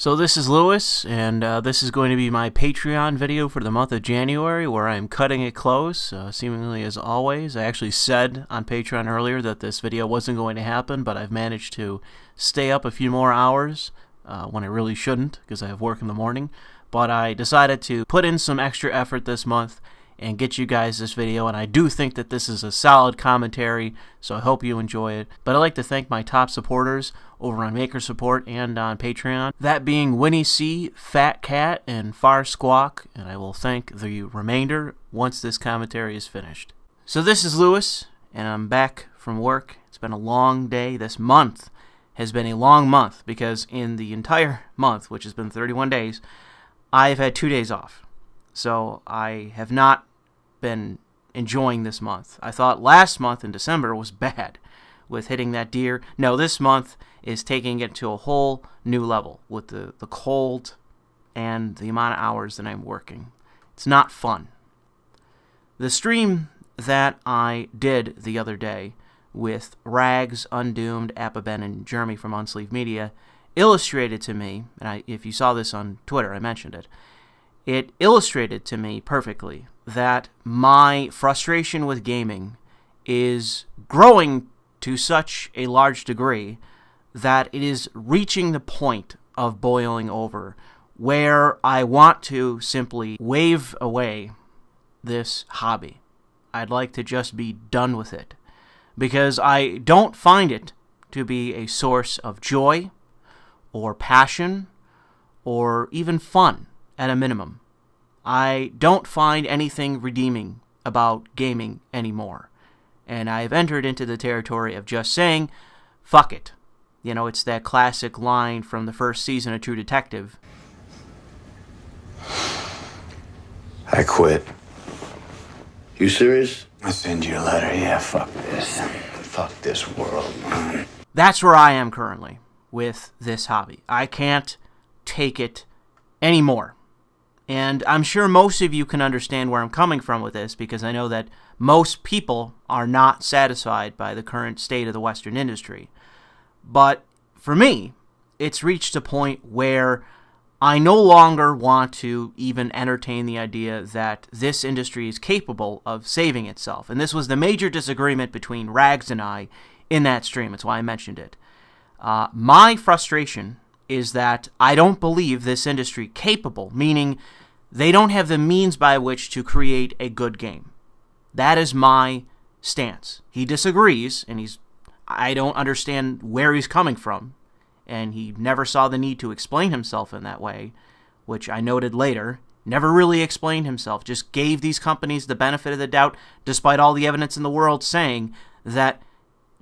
So this is Lewis, and this is going to be my Patreon video for the month of January, where I'm cutting it close, seemingly as always. I actually said on Patreon earlier that this video wasn't going to happen, but I've managed to stay up a few more hours when I really shouldn't, because I have work in the morning. But I decided to put in some extra effort this month and get you guys this video, and I do think that this is a solid commentary, so I hope you enjoy it. But I'd like to thank my top supporters over on Maker Support and on Patreon, that being Winnie C, Fat Cat, and Far Squawk, and I will thank the remainder once this commentary is finished. So this is Lewis, and I'm back from work. It's been a long day. This month has been a long month, because in the entire month, which has been 31 days, I've had 2 days off. So I have not been enjoying this month. I thought last month in December was bad with hitting that deer. No, this month is taking it to a whole new level with the cold and the amount of hours that I'm working. It's not fun. The stream that I did the other day with Rags, Undoomed, Apaben, and Jeremy from Unsleeved Media illustrated to me, and if you saw this on Twitter, I mentioned it, it illustrated to me perfectly that my frustration with gaming is growing to such a large degree that it is reaching the point of boiling over, where I want to simply wave away this hobby. I'd like to just be done with it, because I don't find it to be a source of joy or passion or even fun at a minimum. I don't find anything redeeming about gaming anymore, and I've entered into the territory of just saying, fuck it. You know, it's that classic line from the first season of True Detective. I quit. You serious? I'll send you a letter. Yeah, fuck this. Fuck this world, man. That's where I am currently with this hobby. I can't take it anymore. And I'm sure most of you can understand where I'm coming from with this, because I know that most people are not satisfied by the current state of the Western industry. But for me, it's reached a point where I no longer want to even entertain the idea that this industry is capable of saving itself. And this was the major disagreement between Rags and I in that stream. That's why I mentioned it. My frustration is that I don't believe this industry capable, meaning they don't have the means by which to create a good game. That is my stance. He disagrees, and I don't understand where he's coming from, and he never saw the need to explain himself in that way, which I noted later. Never really explained himself, just gave these companies the benefit of the doubt, despite all the evidence in the world saying that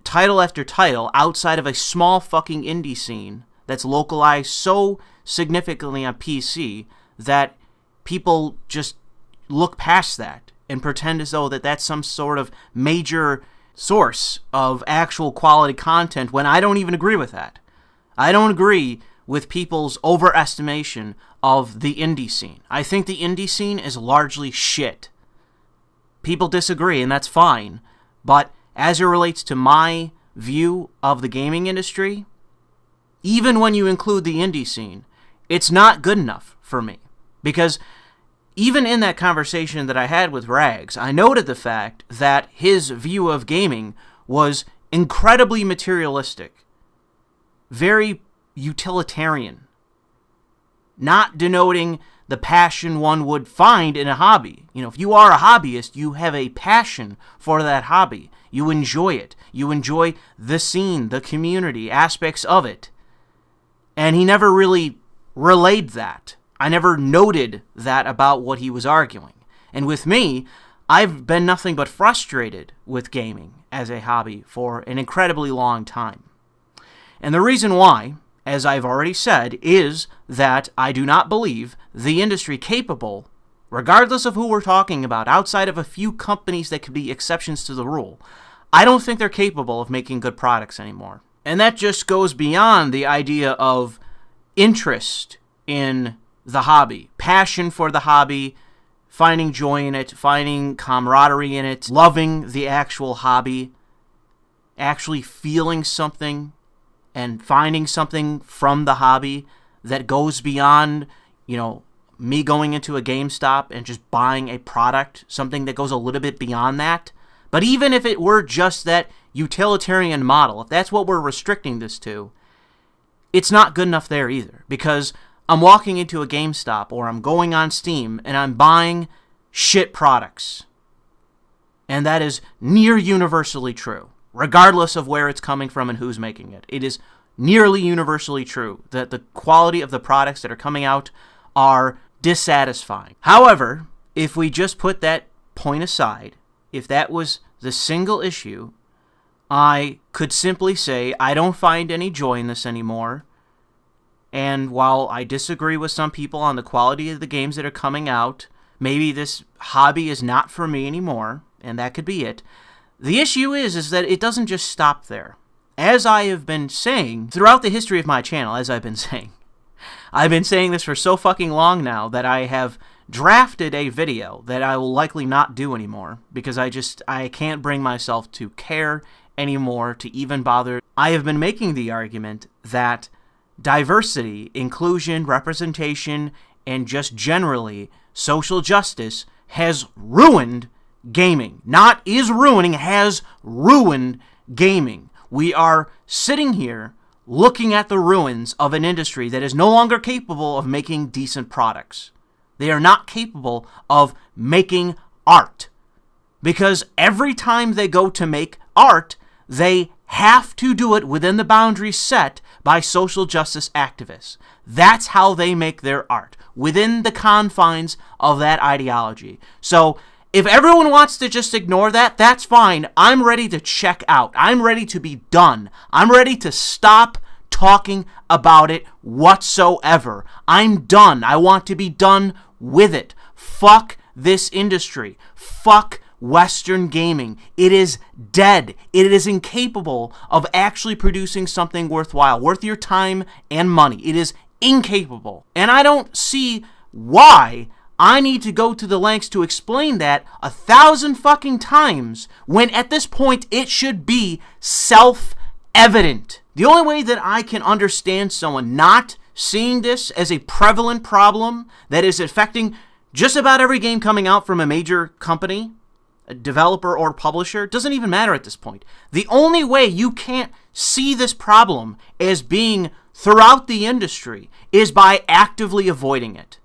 title after title, outside of a small fucking indie scene that's localized so significantly on PC that people just look past that and pretend as though that's some sort of major source of actual quality content, when I don't even agree with that. I don't agree with people's overestimation of the indie scene. I think the indie scene is largely shit. People disagree, and that's fine. But as it relates to my view of the gaming industry, even when you include the indie scene, it's not good enough for me. Because even in that conversation that I had with Rags, I noted the fact that his view of gaming was incredibly materialistic, very utilitarian, not denoting the passion one would find in a hobby. You know, if you are a hobbyist, you have a passion for that hobby. You enjoy it. You enjoy the scene, the community, aspects of it. And he never really relayed that. I never noted that about what he was arguing. And with me, I've been nothing but frustrated with gaming as a hobby for an incredibly long time. And the reason why, as I've already said, is that I do not believe the industry capable, regardless of who we're talking about, outside of a few companies that could be exceptions to the rule, I don't think they're capable of making good products anymore. And that just goes beyond the idea of interest in the hobby, passion for the hobby, finding joy in it, finding camaraderie in it, loving the actual hobby, actually feeling something and finding something from the hobby that goes beyond, me going into a GameStop and just buying a product, something that goes a little bit beyond that. But even if it were just that utilitarian model, if that's what we're restricting this to, it's not good enough there either. Because I'm walking into a GameStop or I'm going on Steam and I'm buying shit products. And that is near universally true, regardless of where it's coming from and who's making it. It is nearly universally true that the quality of the products that are coming out are dissatisfying. However, if we just put that point aside, if that was the single issue, I could simply say I don't find any joy in this anymore. And while I disagree with some people on the quality of the games that are coming out, maybe this hobby is not for me anymore, and that could be it. The issue is that it doesn't just stop there. As I have been saying throughout the history of my channel, I've been saying this for so fucking long now that I have drafted a video that I will likely not do anymore because I can't bring myself to care anymore to even bother. I have been making the argument that diversity, inclusion, representation, and just generally social justice has ruined gaming. Not is ruining, has ruined gaming. We are sitting here looking at the ruins of an industry that is no longer capable of making decent products. They are not capable of making art. Because every time they go to make art, they have to do it within the boundaries set by social justice activists. That's how they make their art, within the confines of that ideology. So if everyone wants to just ignore that, that's fine. I'm ready to check out. I'm ready to be done. I'm ready to stop talking about it whatsoever. I'm done. I want to be done with it. Fuck this industry. Fuck Western gaming. It is dead. It is incapable of actually producing something worthwhile, worth your time and money. It is incapable. And I don't see why I need to go to the lengths to explain that 1,000 fucking times when at this point it should be self-evident. The only way that I can understand someone not seeing this as a prevalent problem that is affecting just about every game coming out from a major company, a developer or publisher, doesn't even matter at this point. The only way you can't see this problem as being throughout the industry is by actively avoiding it.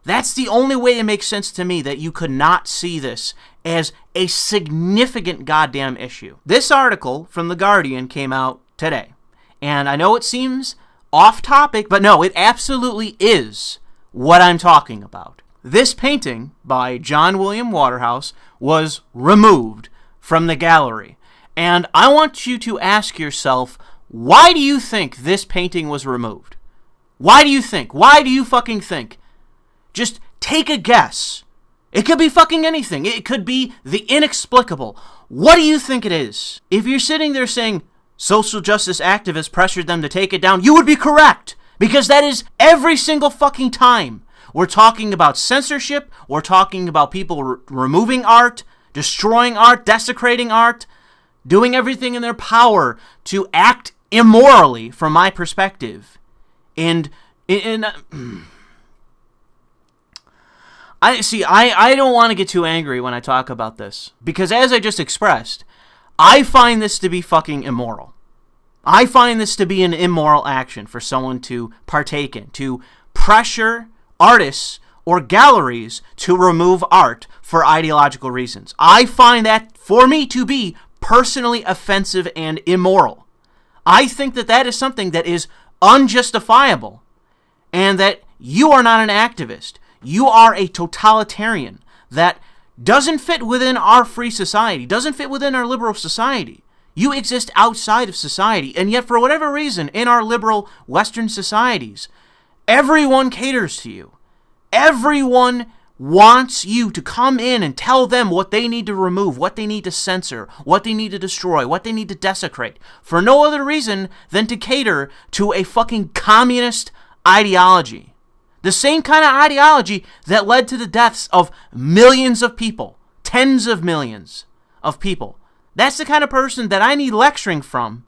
That's the only way it makes sense to me that you could not see this as a significant goddamn issue. This article from The Guardian came out today. And I know it seems off topic, but no, it absolutely is what I'm talking about. This painting by John William Waterhouse was removed from the gallery. And I want you to ask yourself, why do you think this painting was removed? Why do you think? Why do you fucking think? Just take a guess. It could be fucking anything. It could be the inexplicable. What do you think it is? If you're sitting there saying social justice activists pressured them to take it down, you would be correct. Because that is every single fucking time. We're talking about censorship. We're talking about people removing art, destroying art, desecrating art, doing everything in their power to act immorally, from my perspective. And I don't want to get too angry when I talk about this. Because as I just expressed, I find this to be fucking immoral. I find this to be an immoral action for someone to partake in, to pressure artists or galleries to remove art for ideological reasons. I find that, for me, to be personally offensive and immoral. I think that that is something that is unjustifiable, and that you are not an activist. You are a totalitarian that doesn't fit within our free society, doesn't fit within our liberal society. You exist outside of society, and yet for whatever reason, in our liberal Western societies, everyone caters to you. Everyone wants you to come in and tell them what they need to remove, what they need to censor, what they need to destroy, what they need to desecrate, for no other reason than to cater to a fucking communist ideology. The same kind of ideology that led to the deaths of millions of people, tens of millions of people. That's the kind of person that I need lecturing from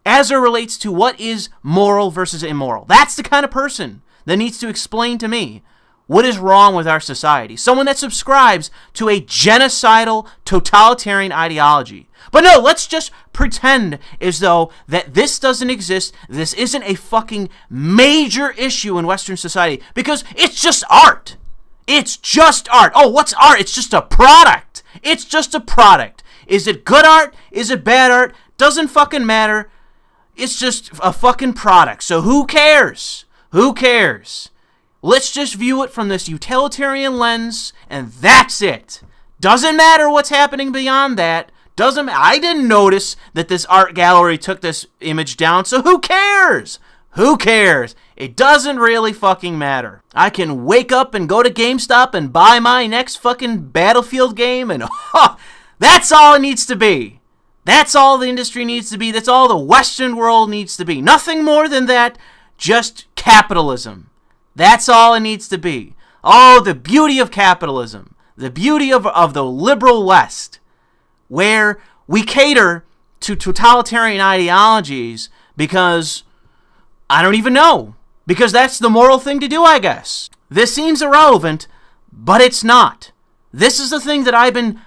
as it relates to what is moral versus immoral. That's the kind of person that needs to explain to me what is wrong with our society. Someone that subscribes to a genocidal, totalitarian ideology. But no, let's just pretend as though that this doesn't exist. This isn't a fucking major issue in Western society, because it's just art. It's just art. Oh, what's art? It's just a product. It's just a product. Is it good art? Is it bad art? Doesn't fucking matter. It's just a fucking product. So who cares? Who cares? Let's just view it from this utilitarian lens, and that's it. Doesn't matter what's happening beyond that. I didn't notice that this art gallery took this image down, so who cares? Who cares? It doesn't really fucking matter. I can wake up and go to GameStop and buy my next fucking Battlefield game, and that's all it needs to be. That's all the industry needs to be. That's all the Western world needs to be. Nothing more than that. Just capitalism. That's all it needs to be. Oh, the beauty of capitalism. The beauty of the liberal West, where we cater to totalitarian ideologies because, I don't even know, because that's the moral thing to do, I guess. This seems irrelevant, but it's not. This is the thing that I've been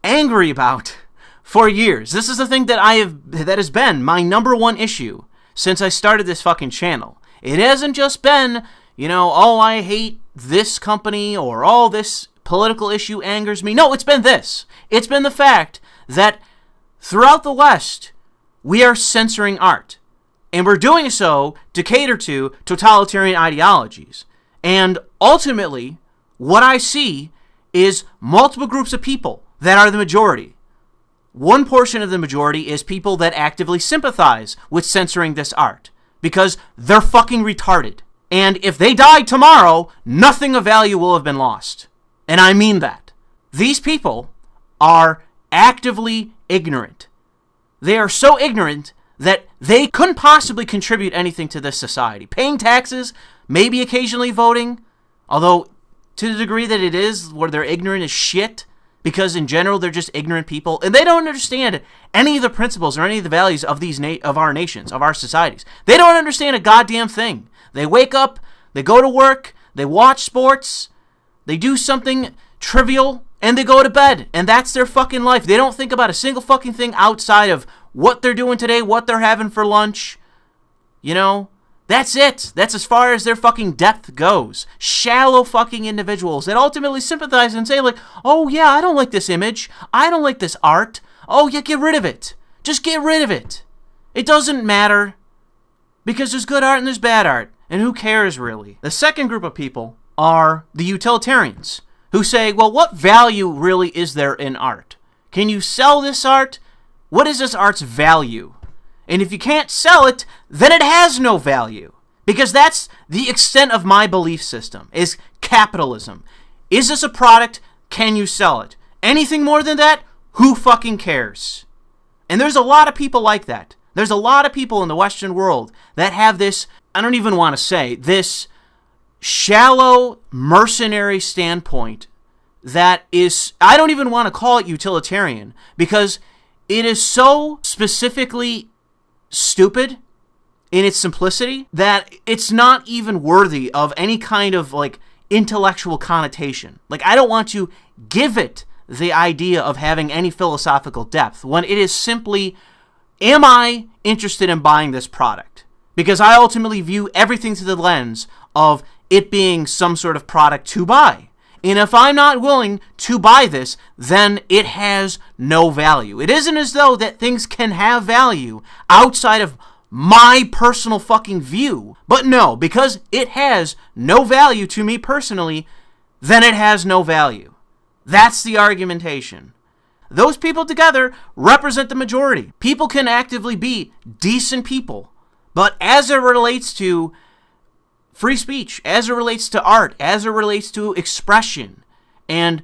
angry about for years. This is the thing that that has been my number one issue since I started this fucking channel. It hasn't just been, oh, I hate this company, or oh, this political issue angers me. No, it's been this. It's been the fact that throughout the West, we are censoring art. And we're doing so to cater to totalitarian ideologies. And ultimately, what I see is multiple groups of people that are the majority. One portion of the majority is people that actively sympathize with censoring this art because they're fucking retarded. And if they die tomorrow, nothing of value will have been lost. And I mean that. These people are actively ignorant. They are so ignorant that they couldn't possibly contribute anything to this society. Paying taxes, maybe occasionally voting, although to the degree that it is where they're ignorant as shit, because in general they're just ignorant people, and they don't understand any of the principles or any of the values of of our nations, of our societies. They don't understand a goddamn thing. They wake up, they go to work, they watch sports, they do something trivial, and they go to bed, and that's their fucking life. They don't think about a single fucking thing outside of what they're doing today, what they're having for lunch. That's it. That's as far as their fucking depth goes. Shallow fucking individuals that ultimately sympathize and say like, oh yeah, I don't like this image. I don't like this art. Oh yeah, get rid of it. Just get rid of it. It doesn't matter. Because there's good art and there's bad art. And who cares really? The second group of people are the utilitarians, who say, well, what value really is there in art? Can you sell this art? What is this art's value? And if you can't sell it, then it has no value. Because that's the extent of my belief system, is capitalism. Is this a product? Can you sell it? Anything more than that? Who fucking cares? And there's a lot of people like that. There's a lot of people in the Western world that have this, I don't even want to say, this shallow, mercenary standpoint that is, I don't even want to call it utilitarian, because it is so specifically stupid in its simplicity that it's not even worthy of any kind of like intellectual connotation. Like, I don't want to give it the idea of having any philosophical depth when it is simply, am I interested in buying this product? Because I ultimately view everything through the lens of it being some sort of product to buy. And if I'm not willing to buy this, then it has no value. It isn't as though that things can have value outside of my personal fucking view. But no, because it has no value to me personally, then it has no value. That's the argumentation. Those people together represent the majority. People can actively be decent people. But as it relates to free speech, as it relates to art, as it relates to expression, and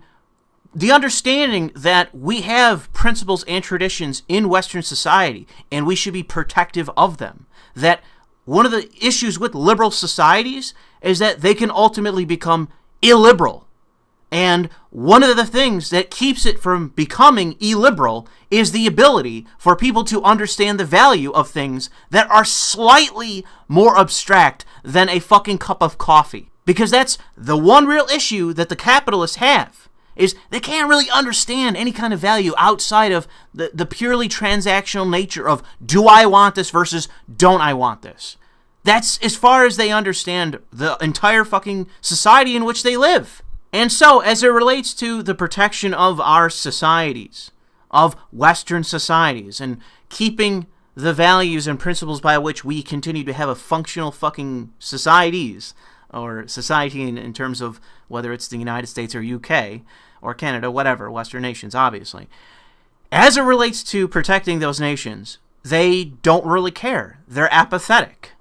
the understanding that we have principles and traditions in Western society, and we should be protective of them. That one of the issues with liberal societies is that they can ultimately become illiberal. And one of the things that keeps it from becoming illiberal is the ability for people to understand the value of things that are slightly more abstract than a fucking cup of coffee. Because that's the one real issue that the capitalists have, is they can't really understand any kind of value outside of the purely transactional nature of, do I want this versus don't I want this? That's as far as they understand the entire fucking society in which they live. And so, as it relates to the protection of our societies, of Western societies, and keeping the values and principles by which we continue to have a functional fucking societies, or society in terms of whether it's the United States or UK, or Canada, whatever, Western nations, obviously. As it relates to protecting those nations, they don't really care. They're apathetic.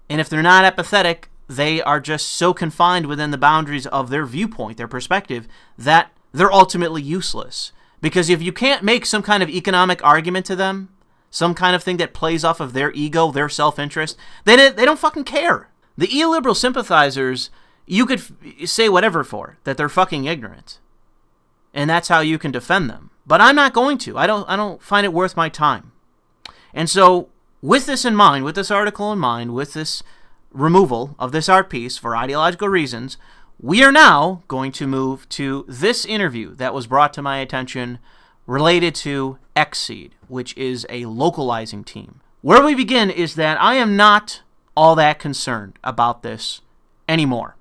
And if they're not apathetic, they are just so confined within the boundaries of their viewpoint, their perspective, that they're ultimately useless. Because if you can't make some kind of economic argument to them, some kind of thing that plays off of their ego, their self-interest, they don't fucking care. The illiberal sympathizers, you could say whatever for, that they're fucking ignorant. And that's how you can defend them. But I'm not going to. I don't find it worth my time. And so, with this in mind, with this article in mind, with this removal of this art piece for ideological reasons, we are now going to move to this interview that was brought to my attention related to Xseed, which is a localizing team. Where we begin is that I am not all that concerned about this anymore.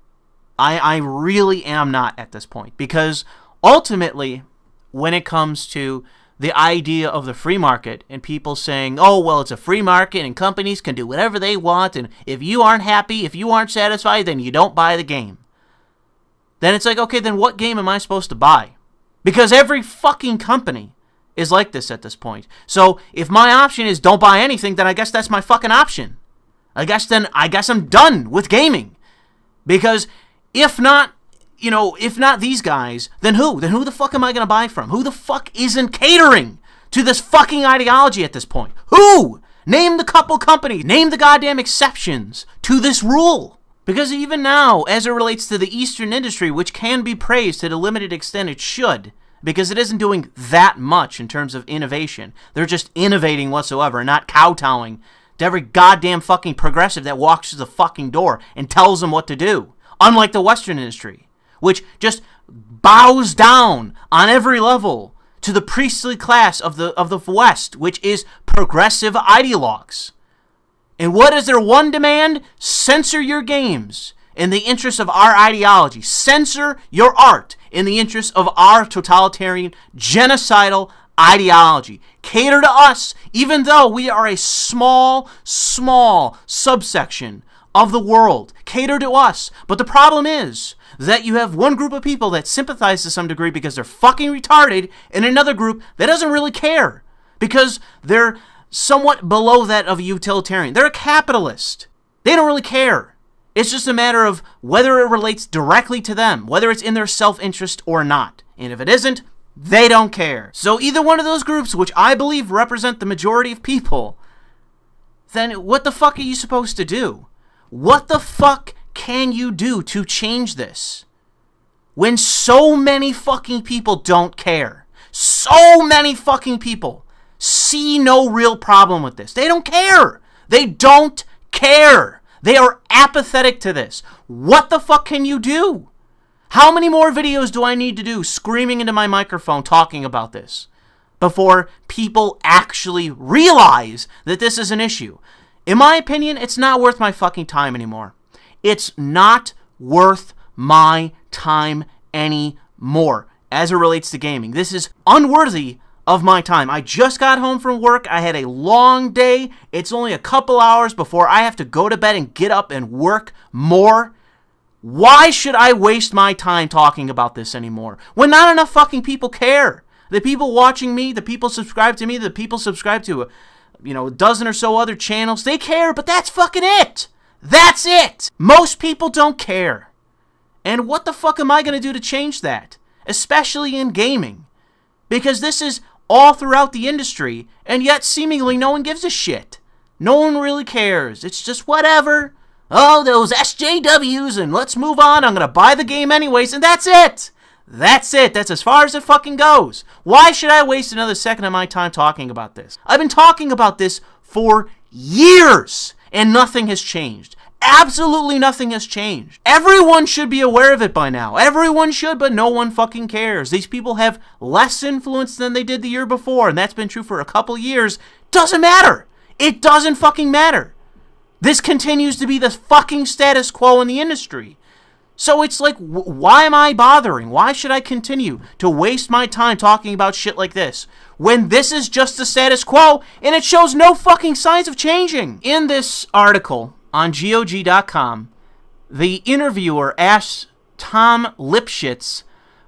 I really am not at this point, because ultimately, when it comes to the idea of the free market and people saying, oh, well, it's a free market and companies can do whatever they want, and if you aren't happy, if you aren't satisfied, then you don't buy the game. Then it's like, okay, then what game am I supposed to buy? Because every fucking company is like this at this point. So if my option is don't buy anything, then I guess that's my fucking option. I guess I'm done with gaming. Because if not these guys, then who? Then who the fuck am I going to buy from? Who the fuck isn't catering to this fucking ideology at this point? Who? Name the couple companies. Name the goddamn exceptions to this rule. Because even now, as it relates to the Eastern industry, which can be praised to the limited extent it should, because it isn't doing that much in terms of innovation. They're just innovating whatsoever and not kowtowing to every goddamn fucking progressive that walks through the fucking door and tells them what to do. Unlike the Western industry, which just bows down on every level to the priestly class of the West, which is progressive ideologues. And what is their one demand? Censor your games in the interest of our ideology. Censor your art in the interest of our totalitarian, genocidal ideology. Cater to us, even though we are a small subsection of the world. Cater to us. But the problem is that you have one group of people that sympathize to some degree because they're fucking retarded, and another group that doesn't really care because they're somewhat below that of a utilitarian. They're a capitalist. They don't really care. It's just a matter of whether it relates directly to them, whether it's in their self-interest or not. And if it isn't, they don't care. So either one of those groups, which I believe represent the majority of people, then what the fuck are you supposed to do? What the fuck can you do to change this? When so many fucking people don't care. So many fucking people see no real problem with this. They don't care. They don't care. They are apathetic to this. What the fuck can you do? How many more videos do I need to do screaming into my microphone talking about this before people actually realize that this is an issue? In my opinion, it's not worth my fucking time anymore. It's not worth my time anymore as it relates to gaming. This is unworthy of my time. I just got home from work. I had a long day. It's only a couple hours before I have to go to bed and get up and work more. Why should I waste my time talking about this anymore when not enough fucking people care? The people watching me, the people subscribe to me, the people subscribe to a dozen or so other channels, they care, but that's fucking it. That's it. Most people don't care. And what the fuck am I going to do to change that? Especially in gaming. Because this is all throughout the industry, and yet seemingly no one gives a shit. No one really cares. It's just whatever. Oh, those SJWs, and let's move on. I'm going to buy the game anyways, and that's it. That's it. That's as far as it fucking goes. Why should I waste another second of my time talking about this? I've been talking about this for years, and nothing has changed. Absolutely nothing has changed. Everyone should be aware of it by now. Everyone should, but no one fucking cares. These people have less influence than they did the year before, and that's been true for a couple years. Doesn't matter. It doesn't fucking matter. This continues to be the fucking status quo in the industry. So it's like, why am I bothering? Why should I continue to waste my time talking about shit like this when this is just the status quo and it shows no fucking signs of changing? In this article on GOG.com, the interviewer asks Tom Lipschitz,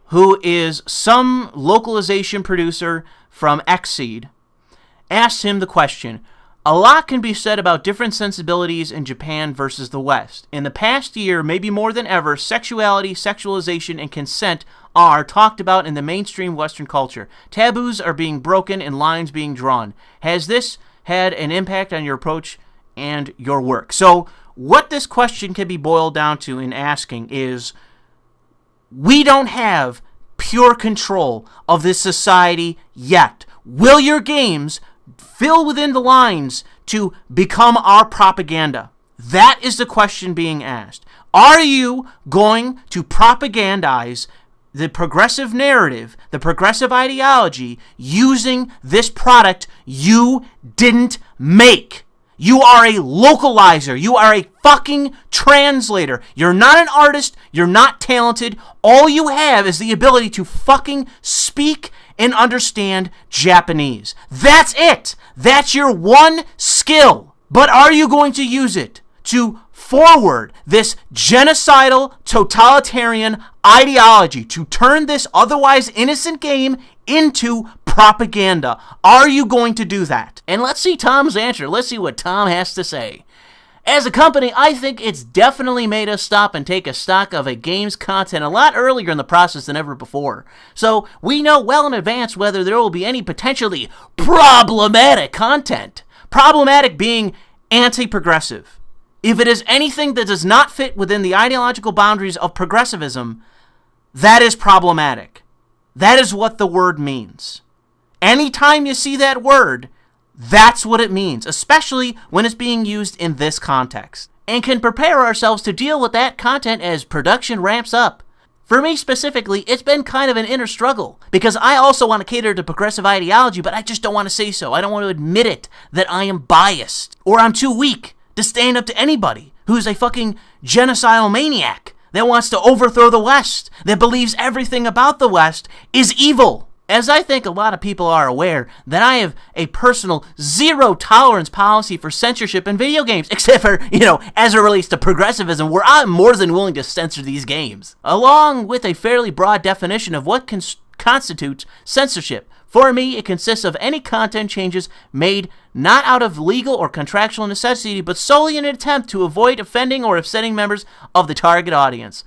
who is some localization producer from Xseed, asks him the question, a lot can be said about different sensibilities in Japan versus the West. In the past year, maybe more than ever, sexuality, sexualization, and consent are talked about in the mainstream Western culture. Taboos are being broken and lines being drawn. Has this had an impact on your approach and your work? So what this question can be boiled down to in asking is, we don't have pure control of this society yet. Will your games fill within the lines to become our propaganda? That is the question being asked. Are you going to propagandize the progressive narrative, the progressive ideology, using this product you didn't make? You are a localizer. You are a fucking translator. You're not an artist. You're not talented. All you have is the ability to fucking speak and understand Japanese. That's it. That's your one skill. But are you going to use it to forward this genocidal, totalitarian ideology, to turn this otherwise innocent game into propaganda? Are you going to do that? And let's see Tom's answer. Let's see what Tom has to say. As a company, I think it's definitely made us stop and take a stock of a game's content a lot earlier in the process than ever before. So we know well in advance whether there will be any potentially problematic content. Problematic being anti-progressive. If it is anything that does not fit within the ideological boundaries of progressivism, that is problematic. That is what the word means. Anytime you see that word, that's what it means, especially when it's being used in this context, and can prepare ourselves to deal with that content as production ramps up. For me specifically, it's been kind of an inner struggle, because I also want to cater to progressive ideology, but I just don't want to say so. I don't want to admit it, that I am biased, or I'm too weak to stand up to anybody who's a fucking genocidal maniac that wants to overthrow the West, that believes everything about the West is evil. As I think a lot of people are aware that I have a personal zero-tolerance policy for censorship in video games, except for, as it relates to progressivism, where I'm more than willing to censor these games, along with a fairly broad definition of what constitutes censorship. For me, it consists of any content changes made not out of legal or contractual necessity, but solely in an attempt to avoid offending or upsetting members of the target audience.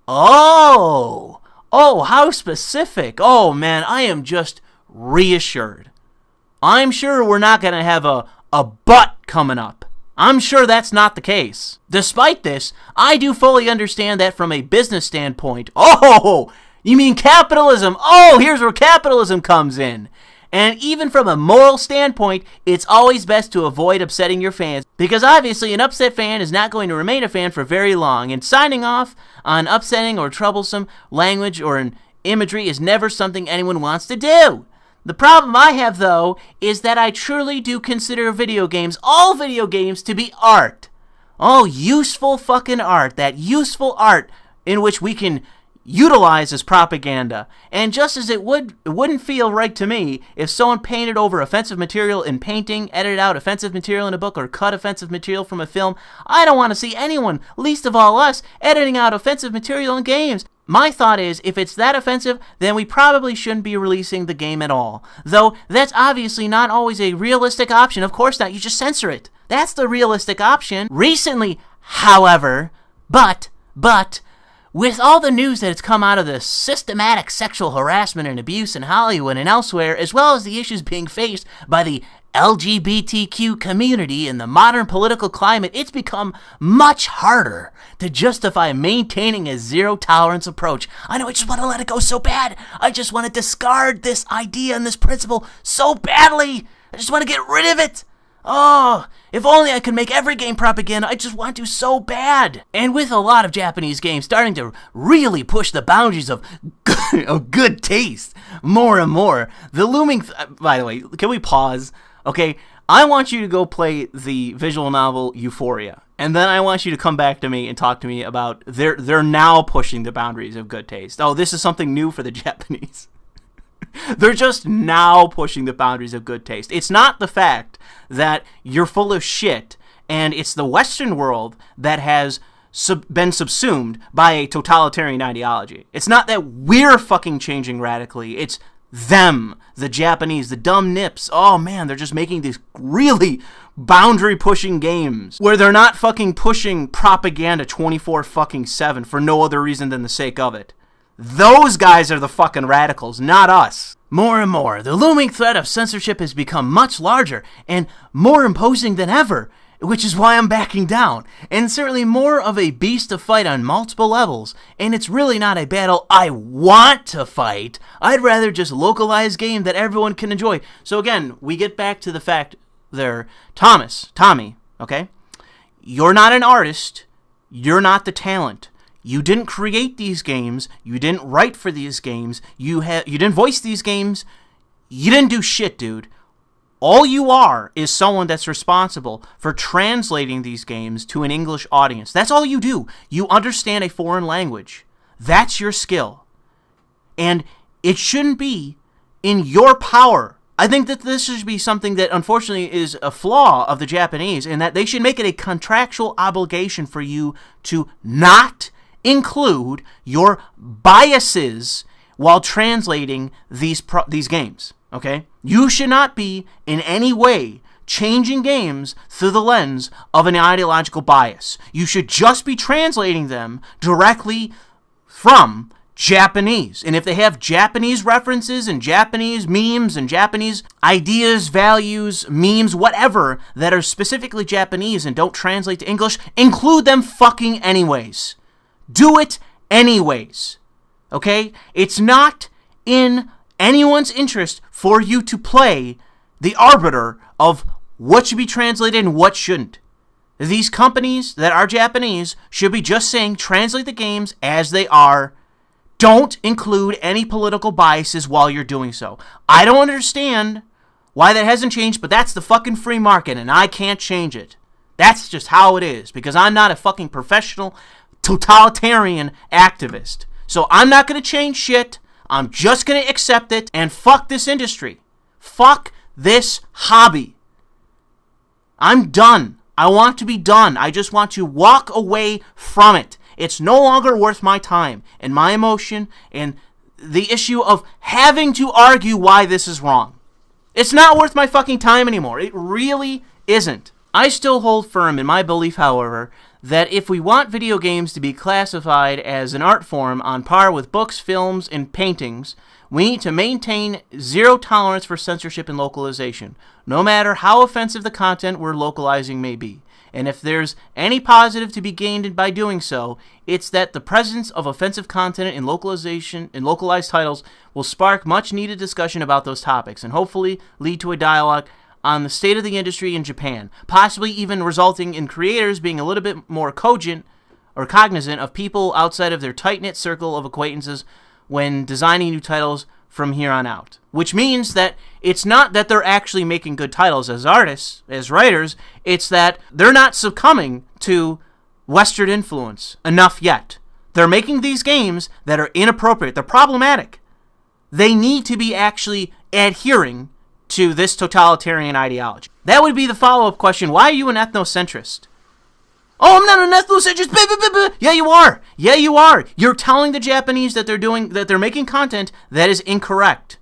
Oh, how specific. Oh, man, I am just reassured. I'm sure we're not going to have a but coming up. I'm sure that's not the case. Despite this, I do fully understand that from a business standpoint. Oh, you mean capitalism? Oh, here's where capitalism comes in. And even from a moral standpoint, it's always best to avoid upsetting your fans, because obviously an upset fan is not going to remain a fan for very long, and signing off on upsetting or troublesome language or an imagery is never something anyone wants to do. The problem I have, though, is that I truly do consider video games, all video games, to be art. Oh, useful fucking art. That useful art in which we can utilize as propaganda. And just as it wouldn't feel right to me if someone painted over offensive material in painting, edited out offensive material in a book, or cut offensive material from a film, I don't want to see anyone, least of all us, editing out offensive material in games. My thought is, if it's that offensive, then we probably shouldn't be releasing the game at all. Though, that's obviously not always a realistic option. Of course not, you just censor it. That's the realistic option. Recently, however, but, with all the news that has come out of the systematic sexual harassment and abuse in Hollywood and elsewhere, as well as the issues being faced by the LGBTQ community in the modern political climate, it's become much harder to justify maintaining a zero-tolerance approach. I know I just want to let it go so bad. I just want to discard this idea and this principle so badly. I just want to get rid of it. Oh, if only I could make every game propaganda. I just want to so bad. And with a lot of Japanese games starting to really push the boundaries of good taste more and more, the looming... by the way, can we pause? Okay, I want you to go play the visual novel Euphoria, and then I want you to come back to me and talk to me about they're now pushing the boundaries of good taste. Oh, this is something new for the Japanese. They're just now pushing the boundaries of good taste. It's not the fact that you're full of shit, and it's the Western world that has been subsumed by a totalitarian ideology. It's not that we're fucking changing radically. It's them, the Japanese, the dumb nips. Oh man, they're just making these really boundary-pushing games where they're not fucking pushing propaganda 24/7 for no other reason than the sake of it. Those guys are the fucking radicals, not us. More and more, the looming threat of censorship has become much larger and more imposing than ever, which is why I'm backing down, and certainly more of a beast to fight on multiple levels, and it's really not a battle I want to fight. I'd rather just localize game that everyone can enjoy. So again, we get back to the fact there, Tommy, okay? You're not an artist, you're not the talent. You didn't create these games. You didn't write for these games. You didn't voice these games. You didn't do shit, dude. All you are is someone that's responsible for translating these games to an English audience. That's all you do. You understand a foreign language. That's your skill. And it shouldn't be in your power. I think that this should be something that unfortunately is a flaw of the Japanese, in that they should make it a contractual obligation for you to not include your biases while translating these games, okay? You should not be in any way changing games through the lens of an ideological bias. You should just be translating them directly from Japanese. And if they have Japanese references and Japanese memes and Japanese ideas, values, memes, whatever, that are specifically Japanese and don't translate to English, include them fucking anyways. Do it anyways, okay? It's not in anyone's interest for you to play the arbiter of what should be translated and what shouldn't. These companies that are Japanese should be just saying, translate the games as they are. Don't include any political biases while you're doing so. I don't understand why that hasn't changed, but that's the fucking free market, and I can't change it. That's just how it is, because I'm not a fucking professional totalitarian activist. So I'm not going to change shit. I'm just going to accept it, and fuck this industry. Fuck this hobby. I'm done. I want to be done. I just want to walk away from it. It's no longer worth my time and my emotion and the issue of having to argue why this is wrong. It's not worth my fucking time anymore. It really isn't. I still hold firm in my belief, however, that if we want video games to be classified as an art form on par with books, films, and paintings, we need to maintain zero tolerance for censorship and localization, no matter how offensive the content we're localizing may be. And if there's any positive to be gained by doing so, it's that the presence of offensive content in localization and localized titles will spark much needed discussion about those topics and hopefully lead to a dialogue on the state of the industry in Japan, possibly even resulting in creators being a little bit more cogent or cognizant of people outside of their tight-knit circle of acquaintances when designing new titles from here on out. Which means that it's not that they're actually making good titles as artists, as writers, it's that they're not succumbing to Western influence enough yet. They're making these games that are inappropriate. They're problematic. They need to be actually adhering to this totalitarian ideology. That would be the follow-up question. Why are you an ethnocentrist? Oh, I'm not an ethnocentrist. Yeah, you are. Yeah, you are. You're telling the Japanese that they're making content that is incorrect.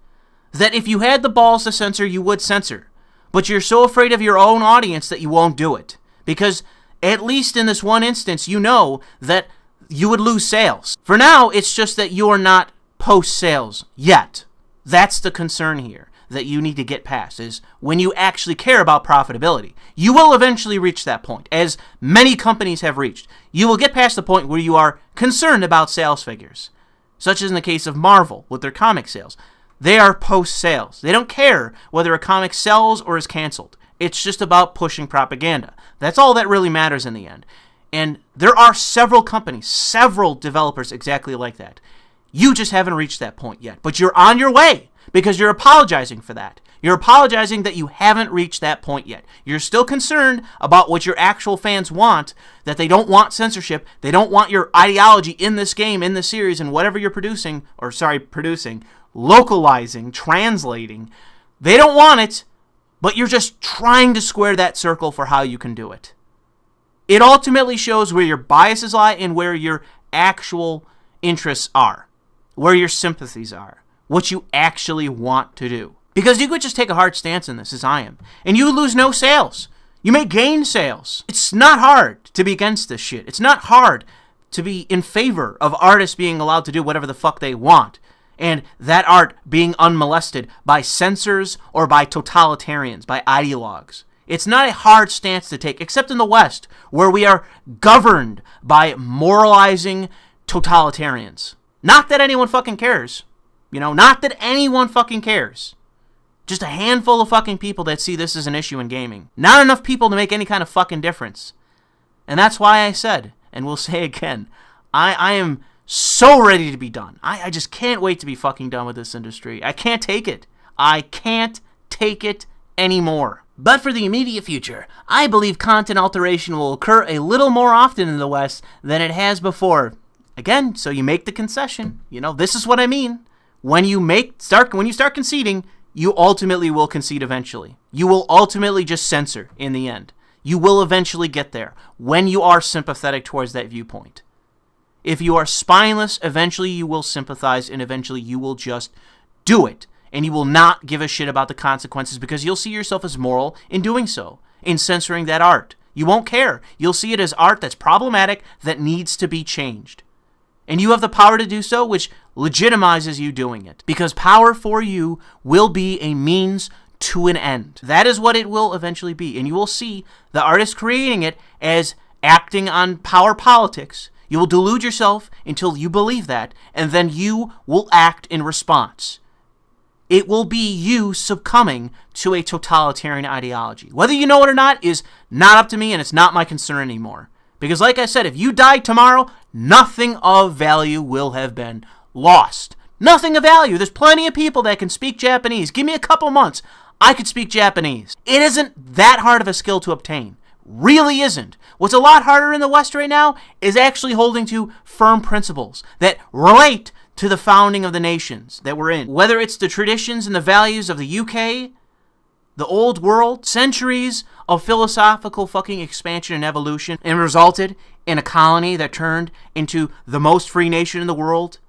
That if you had the balls to censor, you would censor. But you're so afraid of your own audience that you won't do it. Because at least in this one instance, you know that you would lose sales. For now, it's just that you are not post-sales yet. That's the concern here. that you need to get past, is when you actually care about profitability. You will eventually reach that point, as many companies have reached. You will get past the point where you are concerned about sales figures, such as in the case of Marvel with their comic sales. They are post-sales. They don't care whether a comic sells or is canceled. It's just about pushing propaganda. That's all that really matters in the end. And there are several companies, several developers exactly like that. You just haven't reached that point yet. But you're on your way because you're apologizing for that. You're apologizing that you haven't reached that point yet. You're still concerned about what your actual fans want, that they don't want censorship. They don't want your ideology in this game, in this series, and whatever you're producing, localizing, translating. They don't want it, but you're just trying to square that circle for how you can do it. It ultimately shows where your biases lie and where your actual interests are, where your sympathies are, what you actually want to do. Because you could just take a hard stance in this, as I am, and you would lose no sales. You may gain sales. It's not hard to be against this shit. It's not hard to be in favor of artists being allowed to do whatever the fuck they want, and that art being unmolested by censors or by totalitarians, by ideologues. It's not a hard stance to take, except in the West, where we are governed by moralizing totalitarians. Not that anyone fucking cares. Not that anyone fucking cares. Just a handful of fucking people that see this as an issue in gaming. Not enough people to make any kind of fucking difference. And that's why I said, and we'll say again, I am so ready to be done. I just can't wait to be fucking done with this industry. I can't take it. I can't take it anymore. But for the immediate future, I believe content alteration will occur a little more often in the West than it has before. Again, so you make the concession. This is what I mean. When you start conceding, you ultimately will concede eventually. You will ultimately just censor in the end. You will eventually get there when you are sympathetic towards that viewpoint. If you are spineless, eventually you will sympathize, and eventually you will just do it. And you will not give a shit about the consequences because you'll see yourself as moral in doing so, in censoring that art. You won't care. You'll see it as art that's problematic, that needs to be changed. And you have the power to do so, which legitimizes you doing it. Because power for you will be a means to an end. That is what it will eventually be. And you will see the artist creating it as acting on power politics. You will delude yourself until you believe that, and then you will act in response. It will be you succumbing to a totalitarian ideology. Whether you know it or not is not up to me, and it's not my concern anymore. Because like I said, if you die tomorrow, nothing of value will have been lost. Nothing of value. There's plenty of people that can speak Japanese. Give me a couple months, I could speak Japanese. It isn't that hard of a skill to obtain. Really isn't. What's a lot harder in the West right now is actually holding to firm principles that relate to the founding of the nations that we're in. Whether it's the traditions and the values of the UK, the old world, centuries of philosophical fucking expansion and evolution, and resulted in a colony that turned into the most free nation in the world,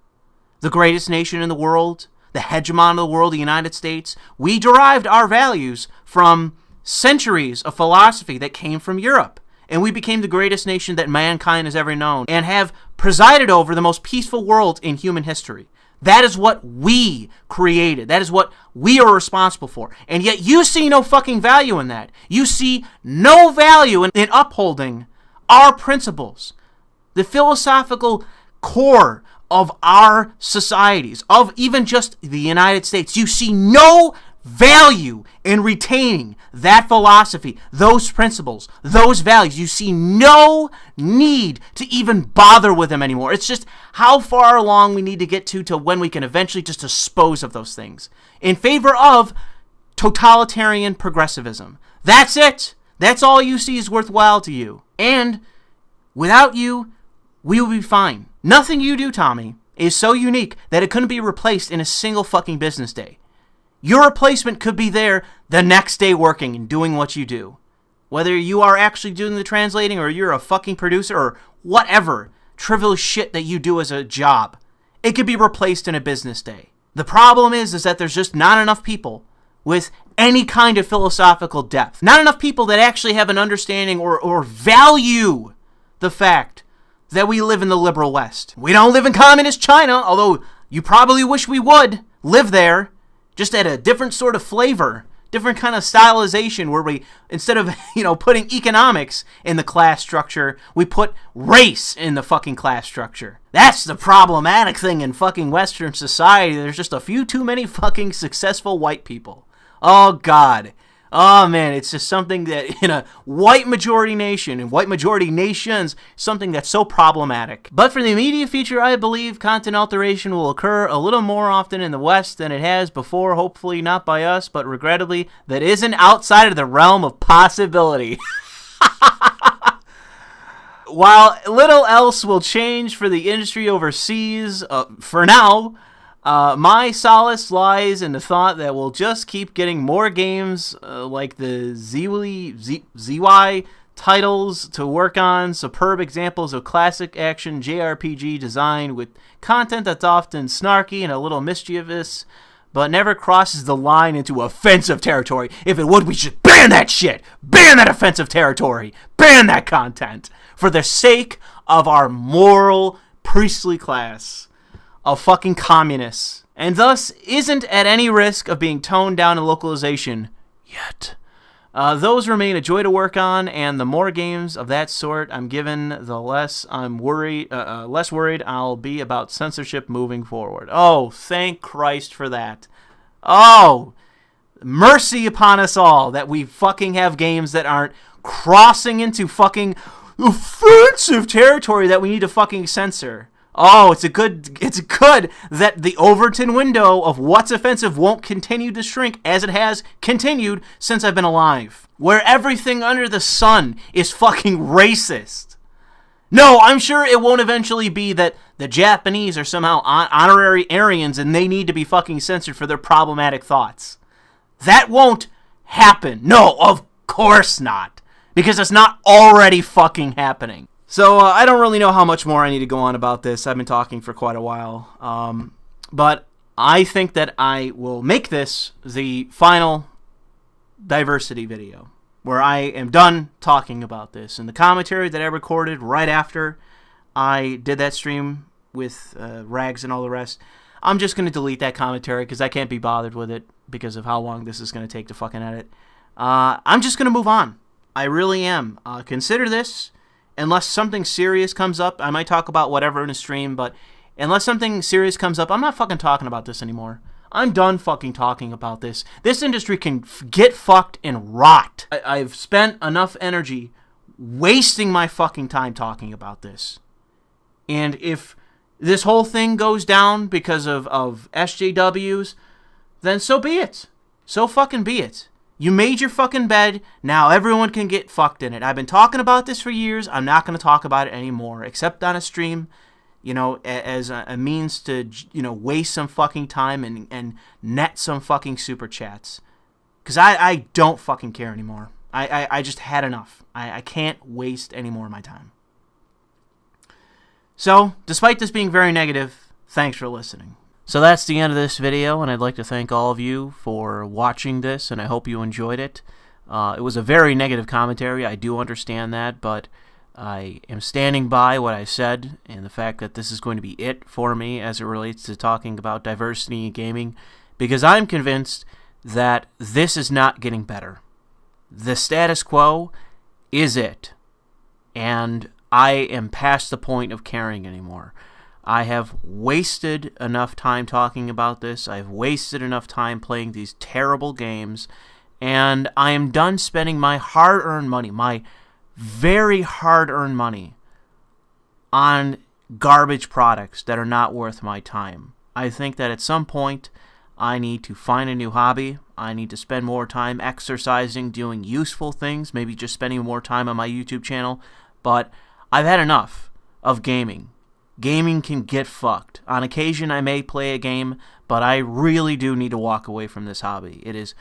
the greatest nation in the world, the hegemon of the world, the United States. We derived our values from centuries of philosophy that came from Europe. And we became the greatest nation that mankind has ever known and have presided over the most peaceful world in human history. That is what we created. That is what we are responsible for. And yet you see no fucking value in that. You see no value in upholding our principles, the philosophical core of our societies, of even just the United States. You see no value in retaining that philosophy, those principles, those values. You see no need to even bother with them anymore. It's just how far along we need to get to when we can eventually just dispose of those things in favor of totalitarian progressivism. That's it. That's all you see is worthwhile to you. And without you, we will be fine. Nothing you do, Tommy, is so unique that it couldn't be replaced in a single fucking business day. Your replacement could be there the next day working and doing what you do. Whether you are actually doing the translating or you're a fucking producer or whatever trivial shit that you do as a job, it could be replaced in a business day. The problem is that there's just not enough people with any kind of philosophical depth. Not enough people that actually have an understanding or value the fact that we live in the liberal West. We don't live in communist China, although you probably wish we would live there. just at a different sort of flavor, different kind of stylization, where we, instead of, putting economics in the class structure, we put race in the fucking class structure. That's the problematic thing in fucking Western society. There's just a few too many fucking successful white people. Oh, God. Oh, man, it's just something that, in a white majority nation, and white majority nations, something that's so problematic. But for the immediate future, I believe content alteration will occur a little more often in the West than it has before, hopefully not by us, but regrettably, that isn't outside of the realm of possibility. While little else will change for the industry overseas, for now, my solace lies in the thought that we'll just keep getting more games like the ZY titles to work on, superb examples of classic action JRPG design with content that's often snarky and a little mischievous, but never crosses the line into offensive territory. If it would, we should ban that shit! Ban that offensive territory! Ban that content! For the sake of our moral priestly class of fucking communists, and thus isn't at any risk of being toned down in localization yet. Those remain a joy to work on, and the more games of that sort I'm given, the less I'm worried. Less worried I'll be about censorship moving forward. Oh, thank Christ for that. Oh, mercy upon us all that we fucking have games that aren't crossing into fucking offensive territory that we need to fucking censor. Oh, it's good that the Overton window of what's offensive won't continue to shrink as it has continued since I've been alive, where everything under the sun is fucking racist. No, I'm sure it won't eventually be that the Japanese are somehow honorary Aryans and they need to be fucking censored for their problematic thoughts. That won't happen. No, of course not. Because it's not already fucking happening. So, I don't really know how much more I need to go on about this. I've been talking for quite a while. But I think that I will make this the final diversity video, where I am done talking about this. And the commentary that I recorded right after I did that stream with Rags and all the rest, I'm just going to delete that commentary because I can't be bothered with it because of how long this is going to take to fucking edit. I'm just going to move on. I really am. Consider this. Unless something serious comes up, I might talk about whatever in a stream, but unless something serious comes up, I'm not fucking talking about this anymore. I'm done fucking talking about this. This industry can get fucked and rot. I've spent enough energy wasting my fucking time talking about this. And if this whole thing goes down because of SJWs, then so be it. So fucking be it. You made your fucking bed, now everyone can get fucked in it. I've been talking about this for years, I'm not going to talk about it anymore, except on a stream, as a means to, waste some fucking time and net some fucking super chats. Because I don't fucking care anymore. I just had enough. I can't waste any more of my time. So, despite this being very negative, thanks for listening. So that's the end of this video, and I'd like to thank all of you for watching this, and I hope you enjoyed it. It was a very negative commentary, I do understand that, but I am standing by what I said, and the fact that this is going to be it for me as it relates to talking about diversity in gaming, because I'm convinced that this is not getting better. The status quo is it, and I am past the point of caring anymore. I have wasted enough time talking about this. I've wasted enough time playing these terrible games. And I am done spending my hard-earned money, my very hard-earned money, on garbage products that are not worth my time. I think that at some point, I need to find a new hobby. I need to spend more time exercising, doing useful things, maybe just spending more time on my YouTube channel. But I've had enough of gaming. Gaming can get fucked. On occasion, I may play a game, but I really do need to walk away from this hobby. It is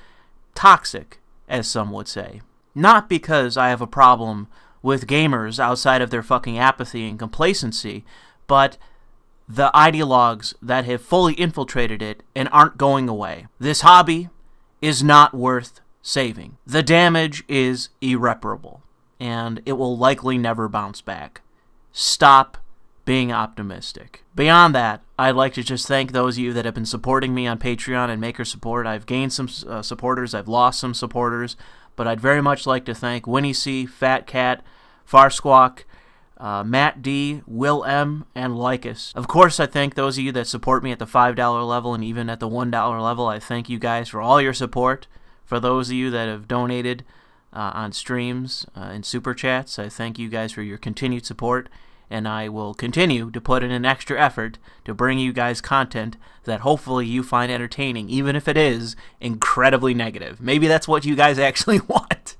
toxic, as some would say. Not because I have a problem with gamers outside of their fucking apathy and complacency, but the ideologues that have fully infiltrated it and aren't going away. This hobby is not worth saving. The damage is irreparable, and it will likely never bounce back. Stop being optimistic. Beyond that, I'd like to just thank those of you that have been supporting me on Patreon and Maker Support. I've gained some supporters, I've lost some supporters, but I'd very much like to thank Winnie C, Fat Cat, Farsquawk, Matt D, Will M, and Lycus. Of course, I thank those of you that support me at the $5 level and even at the $1 level. I thank you guys for all your support. For those of you that have donated on streams and super chats, I thank you guys for your continued support, and I will continue to put in an extra effort to bring you guys content that hopefully you find entertaining, even if it is incredibly negative. Maybe that's what you guys actually want.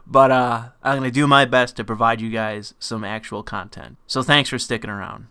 But I'm going to do my best to provide you guys some actual content. So thanks for sticking around.